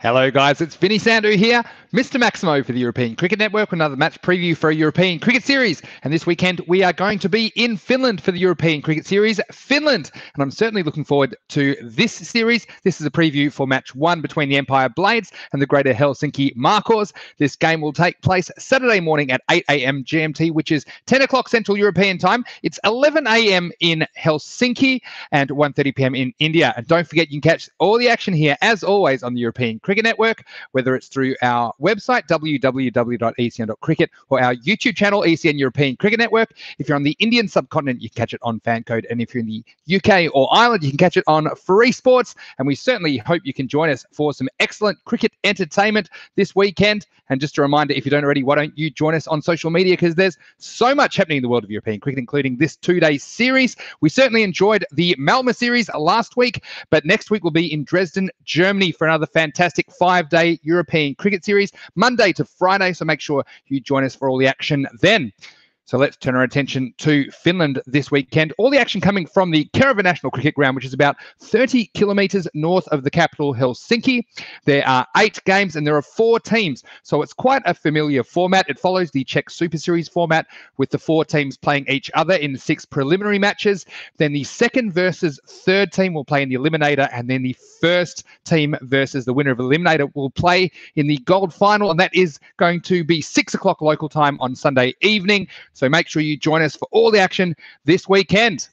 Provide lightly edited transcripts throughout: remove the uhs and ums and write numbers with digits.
Hello guys, it's Vinny Sandu here, Mr. Maximo for the European Cricket Network, another match preview for a European Cricket Series. And this weekend we are going to be in Finland for the European Cricket Series, Finland. And I'm certainly looking forward to this series. This is a preview for match 1 between the Empire Blades and the Greater Helsinki Markhors. This game will take place Saturday morning at 8 a.m. GMT, which is 10 o'clock Central European Time. It's 11 a.m. in Helsinki and 1:30 p.m. in India. And don't forget, you can catch all the action here, as always, on the European Cricket Network, whether it's through our website www.ecn.cricket or our YouTube channel ECN European Cricket Network. If you're on the Indian subcontinent, you can catch it on Fancode, and if you're in the UK or Ireland, you can catch it on Free Sports. And we certainly hope you can join us for some excellent cricket entertainment this weekend. And just a reminder, if you don't already, why don't you join us on social media, because there's so much happening in the world of European cricket, including this 2-day series. We certainly enjoyed the Malmö series last week, but next week we'll be in Dresden, Germany for another fantastic 5-day European cricket series, Monday to Friday. So make sure you join us for all the action then. So let's turn our attention to Finland this weekend. All the action coming from the Kerava National Cricket Ground, which is about 30 kilometres north of the capital, Helsinki. There are 8 games and there are 4 teams. So it's quite a familiar format. It follows the Czech Super Series format, with the 4 teams playing each other in 6 preliminary matches. Then the second versus third team will play in the eliminator, and then the first team versus the winner of eliminator will play in the gold final, and that is going to be 6 o'clock local time on Sunday evening. So make sure you join us for all the action this weekend.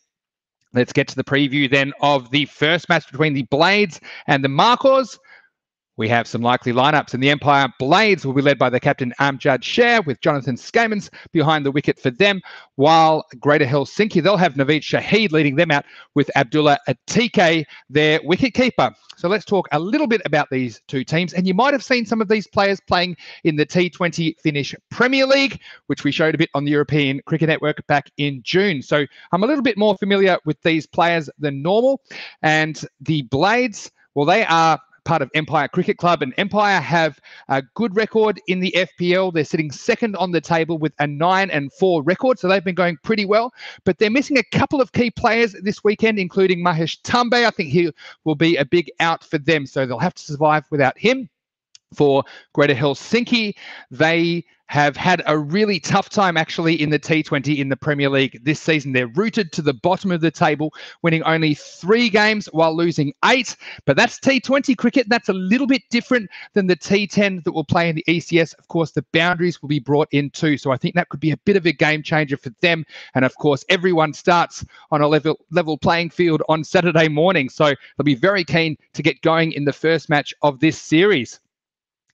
Let's get to the preview then of the first match between the Blades and the Markhors. We have some likely lineups, and the Empire Blades will be led by the captain Naveed Shaheed, with Jonathan Skamans behind the wicket for them, while Greater Helsinki, they'll have Naveed Shaheed leading them out, with Abdullah Atike, their wicketkeeper. So let's talk a little bit about these two teams, and you might have seen some of these players playing in the T20 Finnish Premier League, which we showed a bit on the European Cricket Network back in June. So I'm a little bit more familiar with these players than normal. And the Blades, well, they are part of Empire Cricket Club, and Empire have a good record in the FPL. They're sitting second on the table with a 9-4 record, so they've been going pretty well, but they're missing a couple of key players this weekend, including Mahesh Tambe. I think he will be a big out for them, so they'll have to survive without him. For Greater Helsinki, they have had a really tough time actually in the T20 in the Premier League this season. They're rooted to the bottom of the table, winning only 3 games while losing 8. But that's T20 cricket. That's a little bit different than the T10 that will play in the ECS. Of course, the boundaries will be brought in too. So I think that could be a bit of a game changer for them. And of course, everyone starts on a level playing field on Saturday morning. So they'll be very keen to get going in the first match of this series.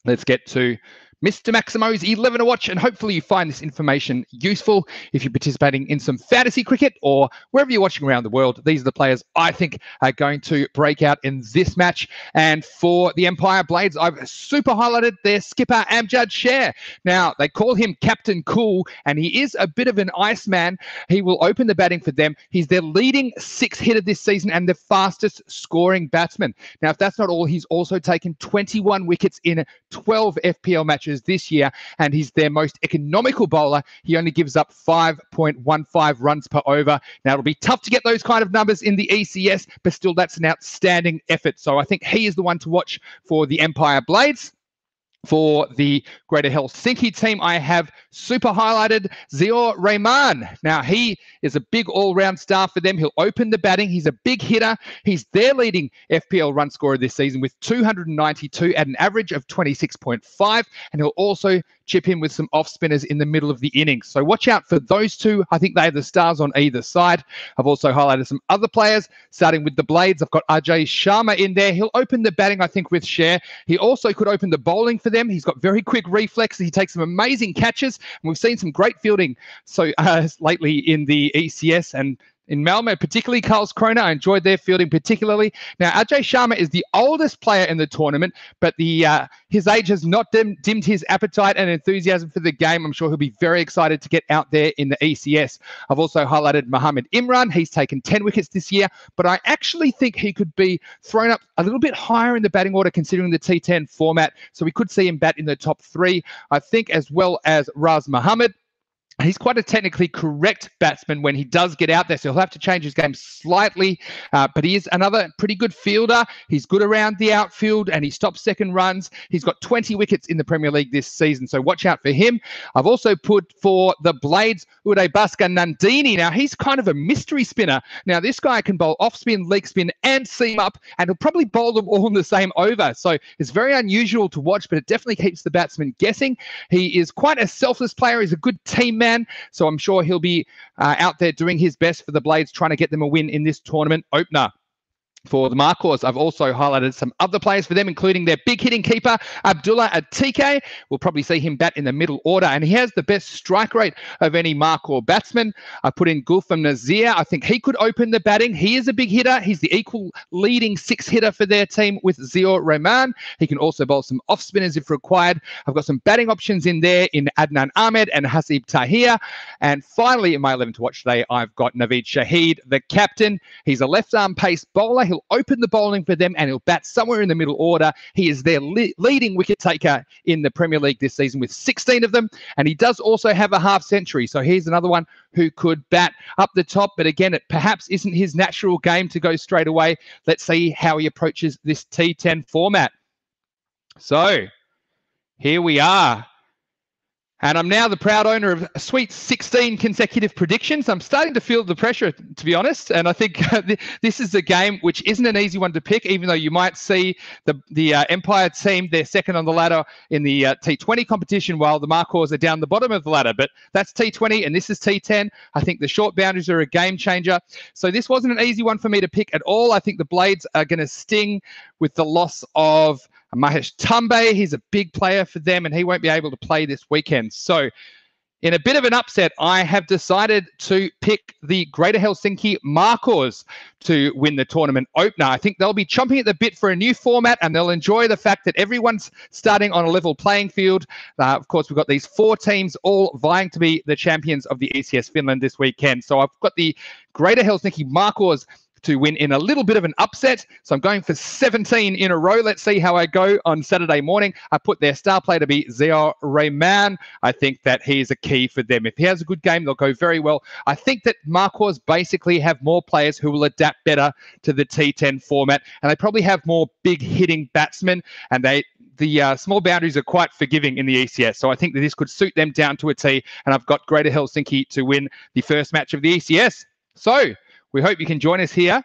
Let's get to Mr. Maximo's 11 to watch, and hopefully you find this information useful if you're participating in some fantasy cricket or wherever you're watching around the world. These are the players I think are going to break out in this match. And for the Empire Blades, I've super highlighted their skipper, Naveed Shaheed. Now, they call him Captain Cool, and he is a bit of an Iceman. He will open the batting for them. He's their leading 6-hitter this season and the fastest scoring batsman. Now, if that's not all, he's also taken 21 wickets in 12 FPL matches this year, and he's their most economical bowler. He only gives up 5.15 runs per over. Now, it'll be tough to get those kind of numbers in the ECS, but still, that's an outstanding effort. So I think he is the one to watch for the Empire Blades. For the Greater Helsinki team, I have super highlighted Zeor Rayman. Now, he is a big all-round star for them. He'll open the batting. He's a big hitter. He's their leading FPL run scorer this season with 292 at an average of 26.5, and he'll also chip in with some off-spinners in the middle of the innings. So watch out for those two. I think they're the stars on either side. I've also highlighted some other players, starting with the Blades. I've got Ajay Sharma in there. He'll open the batting, I think, with Shaheed. He also could open the bowling for them. He's got very quick reflexes. He takes some amazing catches, and we've seen some great fielding lately in the ECS and in Malmö, particularly Karlskrona. I enjoyed their fielding particularly. Now, Ajay Sharma is the oldest player in the tournament, but his age has not dimmed his appetite and enthusiasm for the game. I'm sure he'll be very excited to get out there in the ECS. I've also highlighted Mohammad Imran. He's taken 10 wickets this year, but I actually think he could be thrown up a little bit higher in the batting order considering the T10 format. So we could see him bat in the top 3, I think, as well as Raz Mohammed. He's quite a technically correct batsman when he does get out there, so he'll have to change his game slightly, but he is another pretty good fielder. He's good around the outfield, and he stops second runs. He's got 20 wickets in the Premier League this season, so watch out for him. I've also put for the Blades, Baska Nandini. Now, he's kind of a mystery spinner. Now, this guy can bowl off-spin, leg spin, and seam up, and he'll probably bowl them all in the same over, so it's very unusual to watch, but it definitely keeps the batsman guessing. He is quite a selfless player. He's a good team man. So I'm sure he'll be out there doing his best for the Blades, trying to get them a win in this tournament opener. For the Markhors, I've also highlighted some other players for them, including their big hitting keeper, Abdullah Atike. We'll probably see him bat in the middle order, and he has the best strike rate of any Markhor batsman. I put in Gulfam Nazir. I think he could open the batting. He is a big hitter. He's the equal leading six hitter for their team with Zeor Rayman. He can also bowl some off spinners if required. I've got some batting options in there in Adnan Ahmed and Hasib Tahir. And finally, in my 11 to watch today, I've got Naveed Shaheed, the captain. He's a left arm pace bowler. He'll open the bowling for them, and he'll bat somewhere in the middle order. He is their leading wicket taker in the Premier League this season with 16 of them, and he does also have a half century. So he's another one who could bat up the top, but again, it perhaps isn't his natural game to go straight away. Let's see how he approaches this T10 format. So here we are. And I'm now the proud owner of a sweet 16 consecutive predictions. I'm starting to feel the pressure, to be honest. And I think this is a game which isn't an easy one to pick, even though you might see the Empire team, they're second on the ladder in the T20 competition, while the Markhors are down the bottom of the ladder. But that's T20 and this is T10. I think the short boundaries are a game changer. So this wasn't an easy one for me to pick at all. I think the Blades are going to sting with the loss of Mahesh Tumbe. He's a big player for them, and he won't be able to play this weekend. So in a bit of an upset, I have decided to pick the Greater Helsinki Markhors to win the tournament opener. I think they'll be chomping at the bit for a new format, and they'll enjoy the fact that everyone's starting on a level playing field. Of course, we've got these four teams all vying to be the champions of the ECS Finland this weekend. So I've got the Greater Helsinki Markhors to win in a little bit of an upset. So I'm going for 17 in a row. Let's see how I go on Saturday morning. I put their star player to be Zeor Rayman. I think that he is a key for them. If he has a good game, they'll go very well. I think that Markhors basically have more players who will adapt better to the T10 format, and they probably have more big hitting batsmen, and the small boundaries are quite forgiving in the ECS. So I think that this could suit them down to a T, and I've got Greater Helsinki to win the first match of the ECS. So we hope you can join us here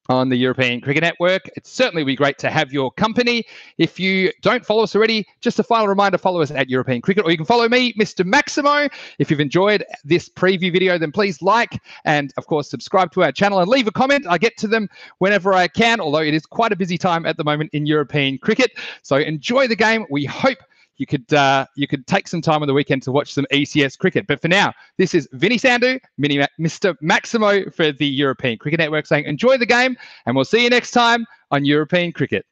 on the European Cricket Network. It certainly would be great to have your company. If you don't follow us already, just a final reminder, follow us at European Cricket, or you can follow me, Mr. Maximo. If you've enjoyed this preview video, then please like and, of course, subscribe to our channel and leave a comment. I get to them whenever I can, although it is quite a busy time at the moment in European cricket. So enjoy the game. We hope you could take some time on the weekend to watch some ECS cricket. But for now, this is Vinny Sandhu, Mr. Maximo for the European Cricket Network, saying enjoy the game, and we'll see you next time on European Cricket.